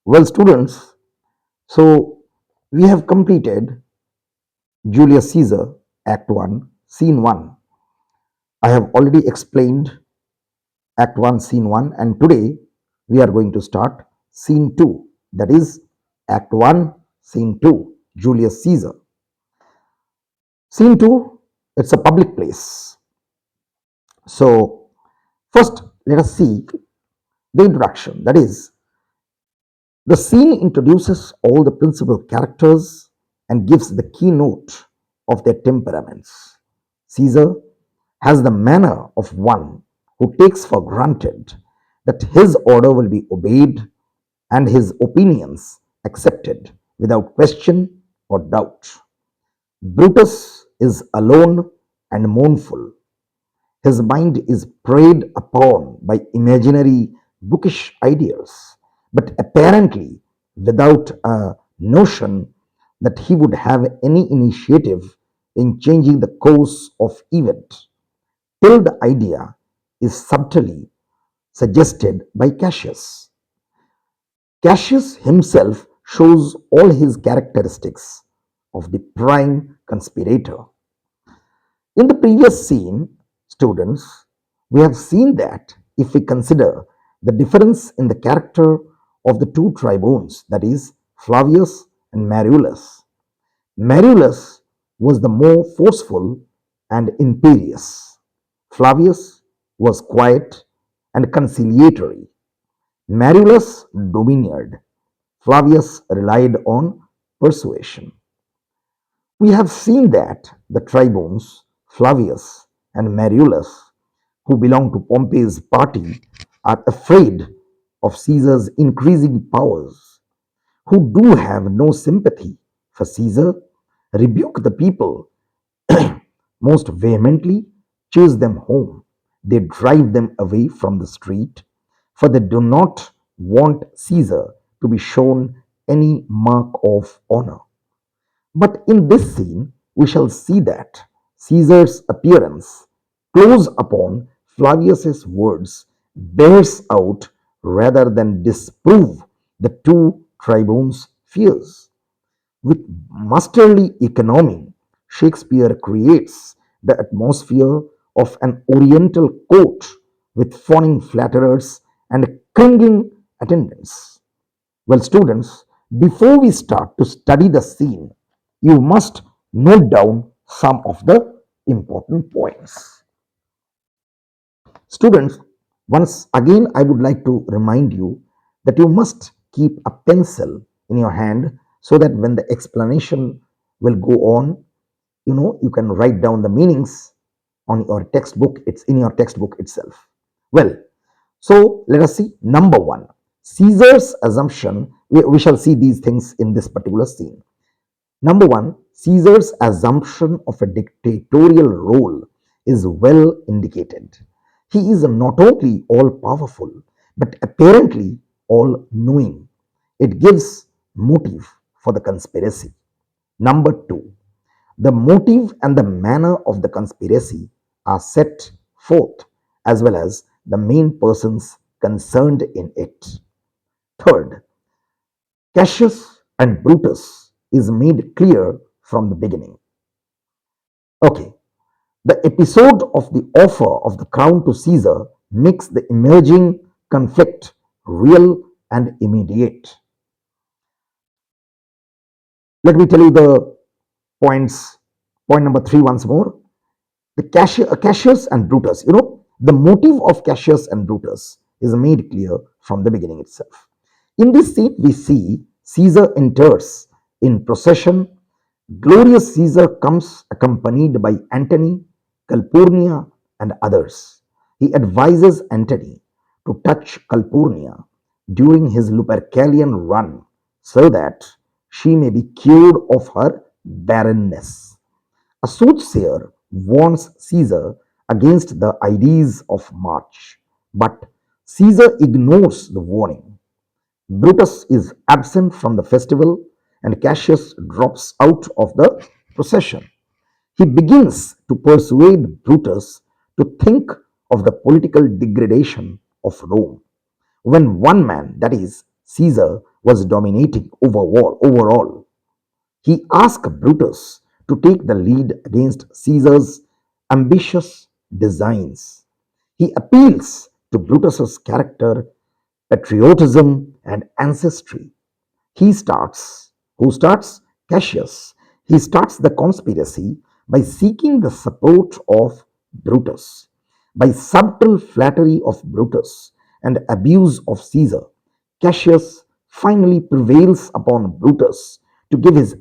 Well, students, so we have completed Julius Caesar, Act 1, Scene 1. I have already explained Act 1, Scene 1, and today we are going to start Scene 2, that is Act 1, Scene 2, Julius Caesar. Scene 2, it's a public place. So, first, let us see the introduction, that is, the scene introduces all the principal characters and gives the keynote of their temperaments. Caesar has the manner of one who takes for granted that his order will be obeyed and his opinions accepted without question or doubt. Brutus is alone and mournful. His mind is preyed upon by imaginary bookish ideas, but apparently without a notion that he would have any initiative in changing the course of event, till the idea is subtly suggested by Cassius. Cassius himself shows all his characteristics of the prime conspirator. In the previous scene, students, we have seen that if we consider the difference in the character of the two tribunes, that is, Flavius and Marullus, Marullus was the more forceful and imperious. Flavius was quiet and conciliatory. Marullus domineered. Flavius relied on persuasion. We have seen that the tribunes, Flavius and Marullus, who belong to Pompey's party, are afraid of Caesar's increasing powers, who do have no sympathy for Caesar, rebuke the people most vehemently, chase them home. They drive them away from the street, for they do not want Caesar to be shown any mark of honor. But in this scene, we shall see that Caesar's appearance, close upon Flavius's words, bears out rather than disprove the two tribunes' fears. With masterly economy, Shakespeare creates the atmosphere of an oriental court with fawning flatterers and cringing attendants. Well, students, before we start to study the scene, you must note down some of the important points. Students, once again, I would like to remind you that you must keep a pencil in your hand so that when the explanation will go on, you can write down the meanings on your textbook. It's in your textbook itself. Well, so let us see. Number one, Caesar's assumption. We shall see these things in this particular scene. Number one, Caesar's assumption of a dictatorial role is well indicated. He is not only all powerful, but apparently all knowing. It gives motive for the conspiracy. Number two, the motive and the manner of the conspiracy are set forth, as well as the main persons concerned in it. Third, Cassius and Brutus is made clear from the beginning. Okay, the episode of the offer of the crown to Caesar makes the emerging conflict real and immediate. Let me tell you the points. Point number three once more. The Cassius and Brutus, the motive of Cassius and Brutus is made clear from the beginning itself. In this scene, we see Caesar enters in procession. Glorious Caesar comes accompanied by Antony, Calpurnia, and others. He advises Antony to touch Calpurnia during his Lupercalian run so that she may be cured of her barrenness. A soothsayer warns Caesar against the Ides of March, but Caesar ignores the warning. Brutus is absent from the festival and Cassius drops out of the procession. He begins to persuade Brutus to think of the political degradation of Rome. when one man, that is, Caesar, was dominating overall. He asked Brutus to take the lead against Caesar's ambitious designs. He appeals to Brutus's character, patriotism, and ancestry. He starts, who starts? Cassius. He starts the conspiracy by seeking the support of Brutus. By subtle flattery of Brutus and abuse of Caesar, Cassius finally prevails upon Brutus to give his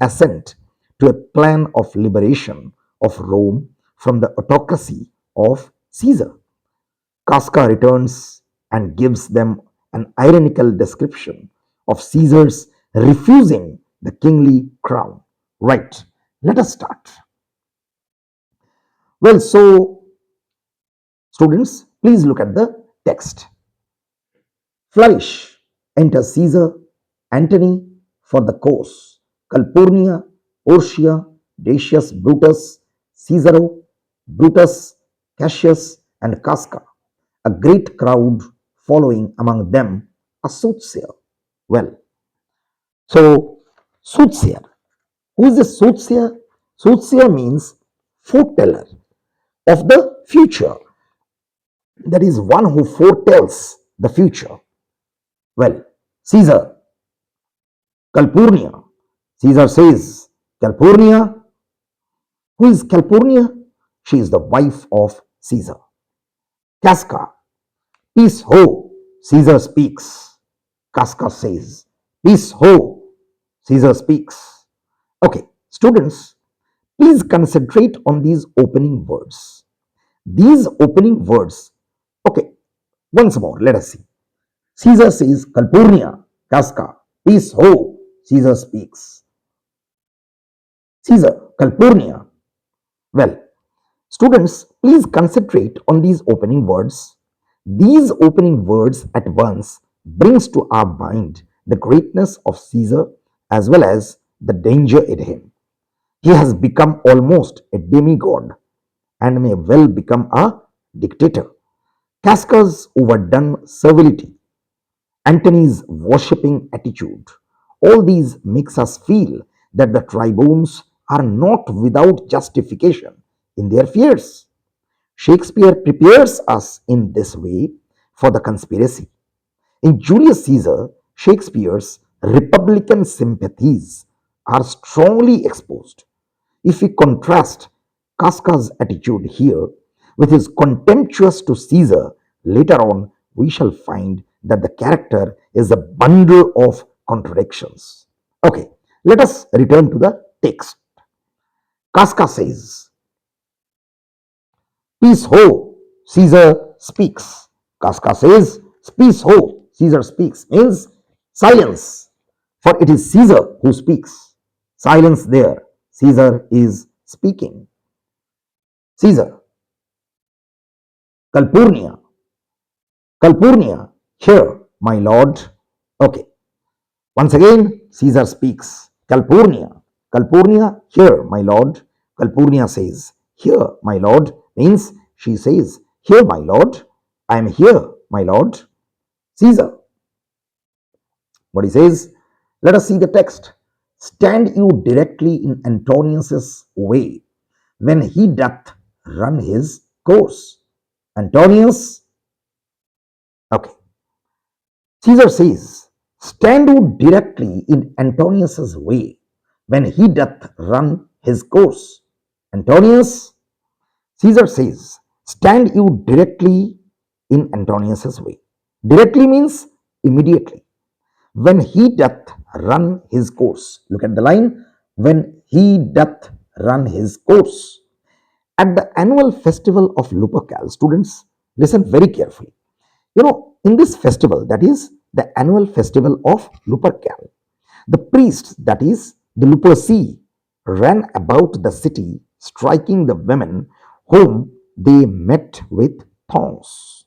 assent to a plan of liberation of Rome from the autocracy of Caesar. Casca returns and gives them an ironical description of Caesar's refusing the kingly crown. Right, let us start. Well, so students, please look at the text. Flourish, enter Caesar, Antony for the course, Calpurnia, Portia, Decius, Brutus, Caesaro, Brutus, Cassius, and Casca. A great crowd following, among them a soothsayer. Well, so soothsayer. Who is a soothsayer? Soothsayer means foreteller of the future. That is one who foretells the future. Well, Caesar, Calpurnia. Caesar says, Calpurnia. Who is Calpurnia? She is the wife of Caesar. Casca, peace ho, Caesar speaks. Casca says, peace ho, Caesar speaks. Okay, students, please concentrate on these opening words. These opening words, okay, once more, let us see. Caesar says, Calpurnia, Casca, peace ho, Caesar speaks. Caesar, Calpurnia. Well, students, please concentrate on these opening words. These opening words at once brings to our mind the greatness of Caesar as well as the danger in him. He has become almost a demigod and may well become a dictator. Casca's overdone servility, Antony's worshipping attitude, all these makes us feel that the tribunes are not without justification in their fears. Shakespeare prepares us in this way for the conspiracy. In Julius Caesar, Shakespeare's republican sympathies are strongly exposed. If we contrast Casca's attitude here with his contemptuous to Caesar, later on we shall find that the character is a bundle of contradictions. Okay, let us return to the text. Casca says, peace ho, Caesar speaks. Casca says, peace ho, Caesar speaks means silence, for it is Caesar who speaks. Silence there, Caesar is speaking. Caesar, Calpurnia, Calpurnia, here, my lord. Okay, once again, Caesar speaks. Calpurnia, Calpurnia, here, my lord. Calpurnia says, here, my lord, means she says, here, my lord. I am here, my lord. Caesar, what he says, let us see the text. Stand you directly in Antonius's way when he doth run his course. Antonius, okay. Caesar says, stand you directly in Antonius's way when he doth run his course. Antonius, Caesar says, stand you directly in Antonius's way. Directly means immediately. When he doth run his course. Look at the line. When he doth run his course. At the annual festival of Lupercal, students, listen very carefully. In this festival, that is the annual festival of Lupercal, the priests, that is the Luperci, ran about the city, striking the women whom they met with thongs.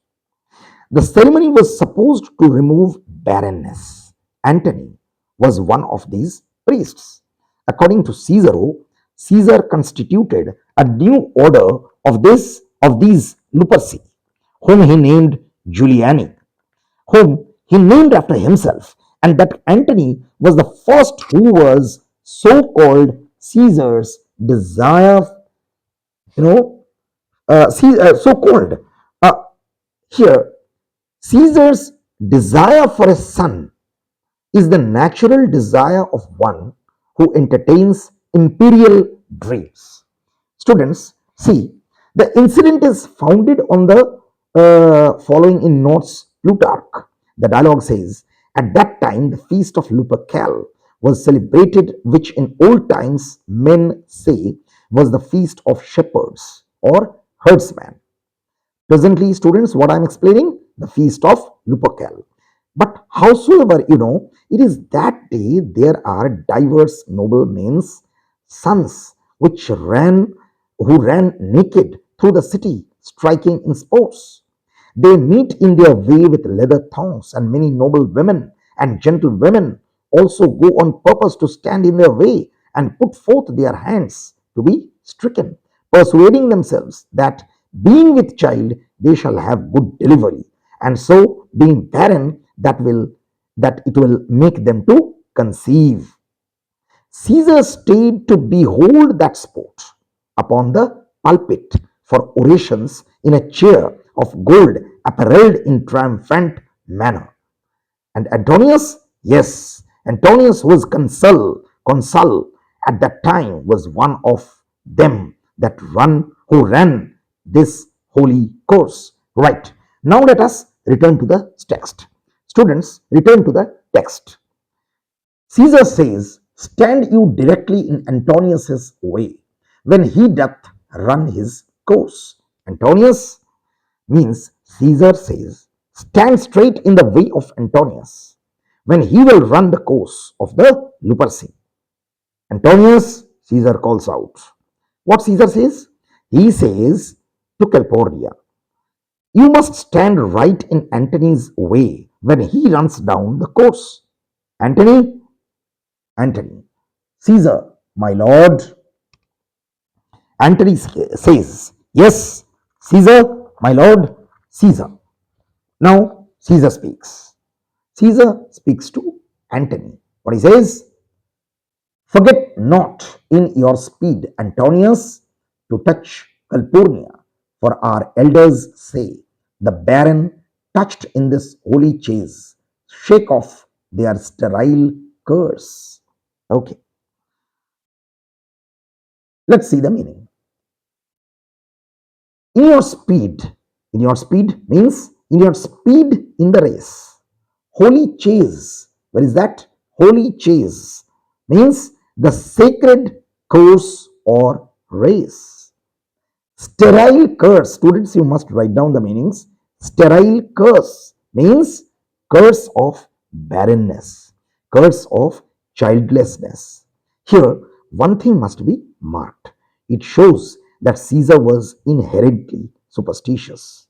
The ceremony was supposed to remove barrenness. Antony was one of these priests. According to Caesar, Caesar constituted a new order of these Luperci, whom he named Juliani. whom he named after himself, and that Antony was the first who was so called Caesar's desire, you know, so called. Uh, Here, Caesar's desire for a son is the natural desire of one who entertains imperial dreams. Students, see, the incident is founded on the following in notes Plutarch. The dialogue says, at that time the feast of Lupercal was celebrated, which in old times men say was the feast of shepherds or herdsmen. Presently, students, what I am explaining, the feast of Lupercal. But howsoever, it is that day there are diverse noble men's sons who ran naked through the city, striking in sports. They meet in their way with leather thongs, and many noble women and gentle women also go on purpose to stand in their way and put forth their hands to be stricken, persuading themselves that being with child they shall have good delivery, and so being barren that it will make them to conceive. Caesar stayed to behold that sport upon the pulpit for orations in a chair of gold apparelled in triumphant manner. And Antonius, yes, Antonius was consul at that time, was one of them who ran this holy course. Right. Now let us return to the text. Students, return to the text. Caesar says, stand you directly in Antonius's way when he doth run his course. Antonius means Caesar says, stand straight in the way of Antonius when he will run the course of the Luperci. Antonius, Caesar calls out. What Caesar says? He says to Calpurnia, you must stand right in Antony's way when he runs down the course. Antony, Antony, Caesar, my lord. Antony says, yes, Caesar, my lord, Caesar. Now Caesar speaks. Caesar speaks to Antony. What he says? Forget not in your speed, Antonius, to touch Calpurnia, for our elders say, the barren touched in this holy chase shake off their sterile curse. Okay, let's see the meaning. In your speed means in your speed in the race. Holy chase, where is that? Holy chase means the sacred course or race. Sterile curse, students, you must write down the meanings. Sterile curse means curse of barrenness, curse of childlessness. Here, one thing must be marked. It shows that Caesar was inherently superstitious.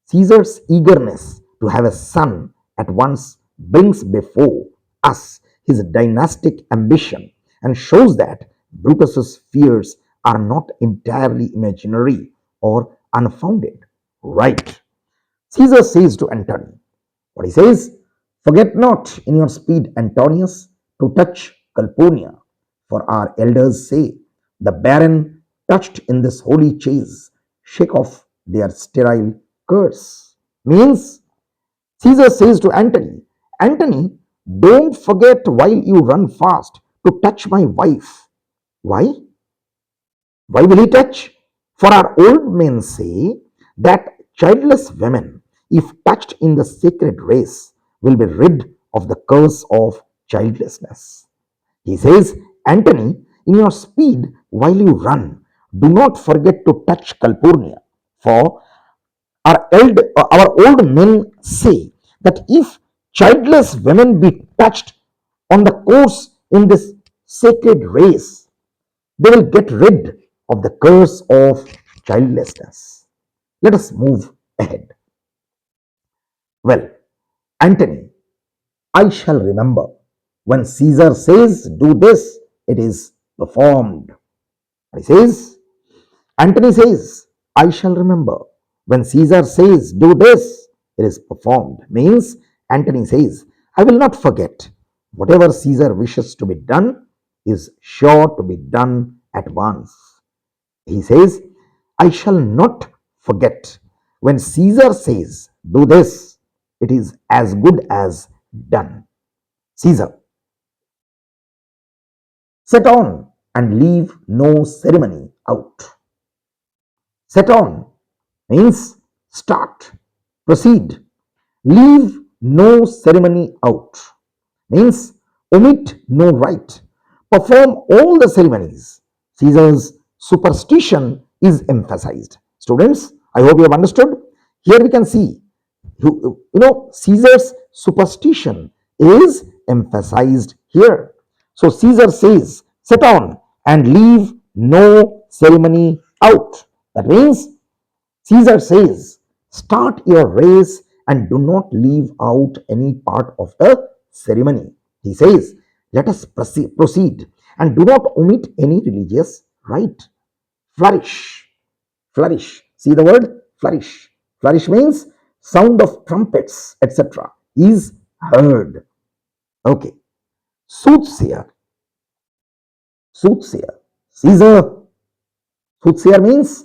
Caesar's eagerness to have a son at once brings before us his dynastic ambition and shows that Brutus's fears are not entirely imaginary or unfounded. Right. Caesar says to Antony, what he says, forget not in your speed, Antonius, to touch Calpurnia, for our elders say, the barren touched in this holy chase shake off their sterile curse. Means Caesar says to Antony, Antony, don't forget while you run fast to touch my wife. Why? Why will he touch? For our old men say that childless women, if touched in the sacred race, will be rid of the curse of childlessness. He says, Antony, in your speed while you run, do not forget to touch Calpurnia, for our old men say that if childless women be touched on the course in this sacred race, they will get rid of the curse of childlessness. Let us move ahead. Well, Antony, I shall remember. When Caesar says, do this, it is performed. He says, Antony says, I shall remember. When Caesar says, do this, it is performed. Means Antony says, I will not forget. Whatever Caesar wishes to be done is sure to be done at once. He says, I shall not forget. When Caesar says, do this, it is as good as done. Caesar, set on and leave no ceremony out. Set on means start, proceed. Leave no ceremony out means omit no rite. Perform all the ceremonies. Caesar's superstition is emphasized. Students, I hope you have understood. Here we can see, Caesar's superstition is emphasized here. So Caesar says, set on and leave no ceremony out. That means Caesar says, start your race and do not leave out any part of the ceremony. He says, let us proceed and do not omit any religious rite. Flourish, flourish. See the word flourish. Flourish means sound of trumpets, etc. is heard. Okay. Soothsayer, soothsayer. Caesar, soothsayer means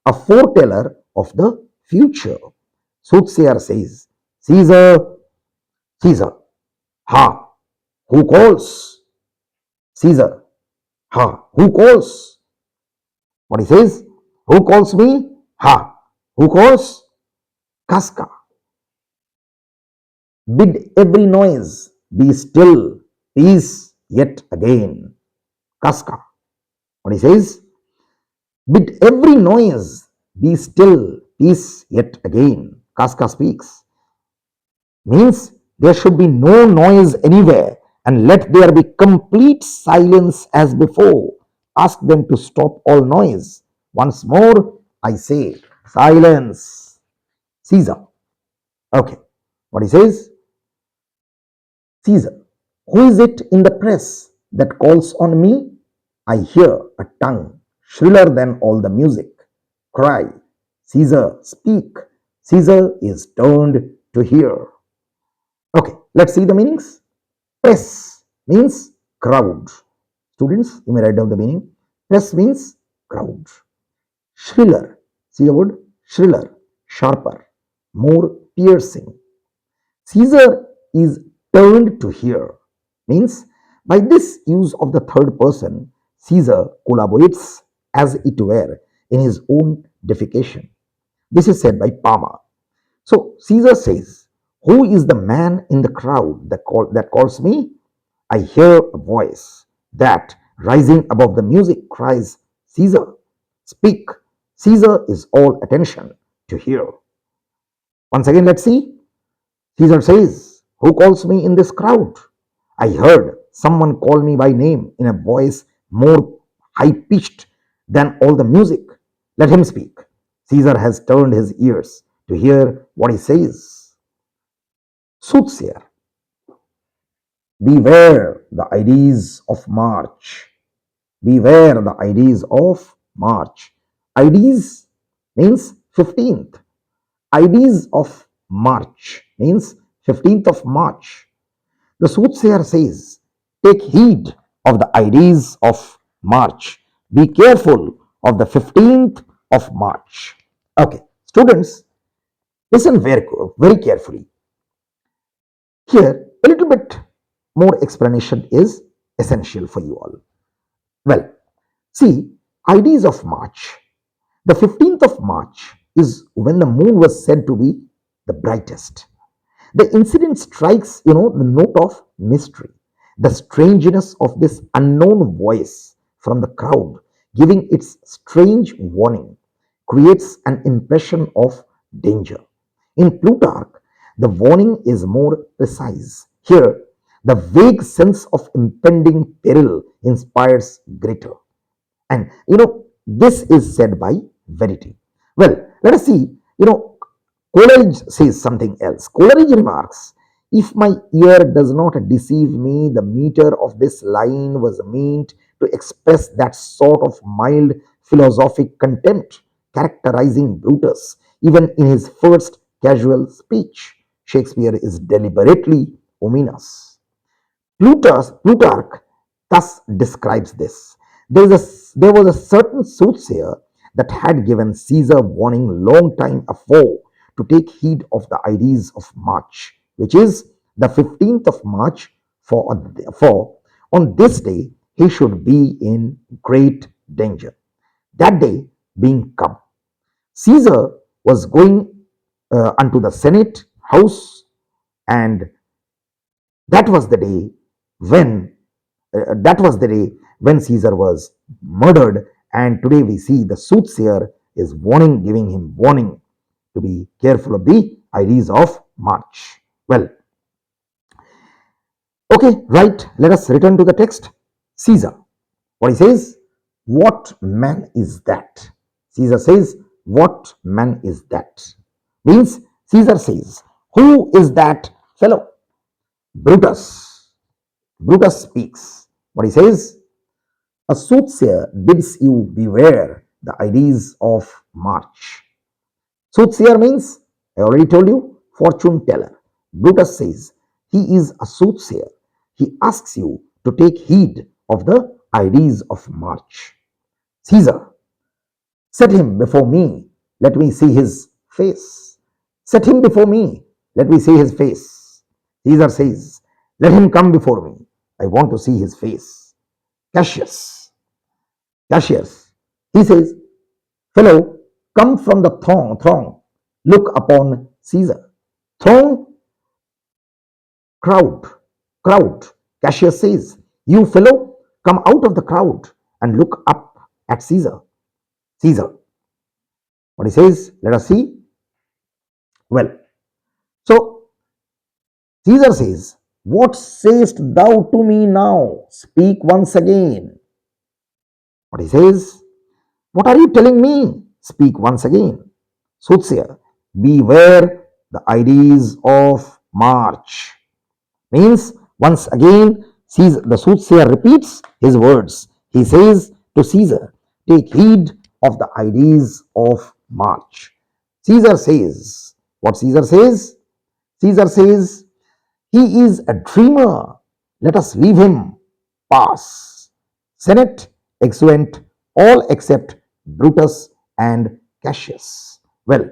a foreteller of the future. Soothsayer says, Caesar, Caesar, ha, who calls? Caesar, ha, who calls? What he says? Who calls me? Ha, who calls? Casca. Bid every noise be still, peace yet again. Casca. What he says? Bid every noise be still, peace yet again. Casca speaks. Means there should be no noise anywhere and let there be complete silence as before. Ask them to stop all noise. Once more, I say, silence. Caesar. Okay. What he says? Caesar. Who is it in the press that calls on me? I hear a tongue shriller than all the music. Cry. Caesar, speak. Caesar is turned to hear. Okay, let's see the meanings. Press means crowd. Students, you may write down the meaning. Press means crowd. Shriller, see the word shriller, sharper, more piercing. Caesar is turned to hear means by this use of the third person, Caesar collaborates as it were in his own defecation. This is said by Palmer. So Caesar says, who is the man in the crowd that calls me? I hear a voice that, rising above the music, cries, Caesar, speak. Caesar is all attention to hear. Once again, let's see. Caesar says, who calls me in this crowd? I heard someone call me by name in a voice more high pitched than all the music. Let him speak. Caesar has turned his ears to hear what he says. Soothsayer. Beware the Ides of March. Beware the Ides of March. Ides means 15th. Ides of March means 15th of March. The soothsayer says, take heed of the Ides of March. Be careful of the 15th of March. Okay, students, listen very carefully. Here, a little bit more explanation is essential for you all. Well, see, Ides of March. The 15th of March is when the moon was said to be the brightest. The incident strikes, the note of mystery, the strangeness of this unknown voice from the crowd giving its strange warning creates an impression of danger. In Plutarch, the warning is more precise. Here, the vague sense of impending peril inspires greater. And this is said by Verity. Well, let us see, Coleridge says something else. Coleridge remarks, if my ear does not deceive me, the meter of this line was meant to express that sort of mild philosophic contempt characterizing Brutus, even in his first casual speech. Shakespeare is deliberately ominous. Plutarch thus describes this. There was a certain soothsayer that had given Caesar warning long time afore to take heed of the Ides of March, which is the 15th of March, for on this day he should be in great danger. That day being come, Caesar was going unto the Senate house, and that was the day when Caesar was murdered. And today we see the soothsayer is warning, giving him warning to be careful of the Ides of March. Well, okay, right. Let us return to the text. Caesar, what he says, what man is that? Caesar says, what man is that? Means Caesar says, who is that fellow? Brutus. Brutus speaks. What he says, a soothsayer bids you beware the Ides of March. Soothsayer means, I already told you, fortune teller. Brutus says, he is a soothsayer. He asks you to take heed of the Ides of March. Caesar, set him before me, let me see his face. Set him before me, let me see his face. Caesar says, let him come before me, I want to see his face. Cassius, he says, fellow, come from the throng, look upon Caesar. Throng, crowd. Cassius says, you fellow, come out of the crowd and look up at Caesar. Caesar, what he says, let us see. Well, so Caesar says, what sayest thou to me now? Speak once again. What he says, what are you telling me? Speak once again. Soothsayer, beware the Ides of March. Means once again, the soothsayer repeats his words. He says to Caesar, take heed of the Ides of March. Caesar says, what Caesar says? Caesar says, he is a dreamer. Let us leave him pass. Senate exeunt all except Brutus and Cassius. Well,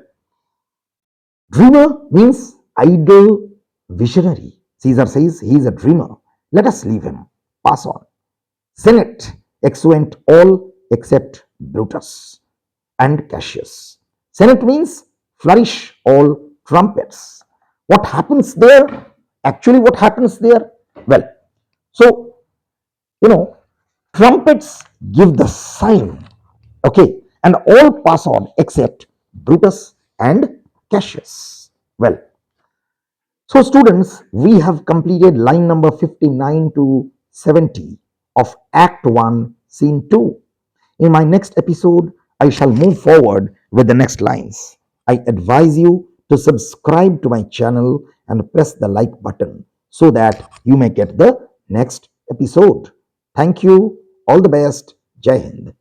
dreamer means idle visionary. Caesar says he is a dreamer. Let us leave him. Pass on. Senate exeunt all except Brutus and Cassius. Senate means flourish all trumpets. What happens there? Actually, what happens there? Well, so, trumpets give the sign, okay, and all pass on except Brutus and Cassius. Well, so students, we have completed line number 59 to 70 of Act 1, Scene 2. In my next episode, I shall move forward with the next lines. I advise you to subscribe to my channel and press the like button so that you may get the next episode. Thank you. All the best. Jai Hind.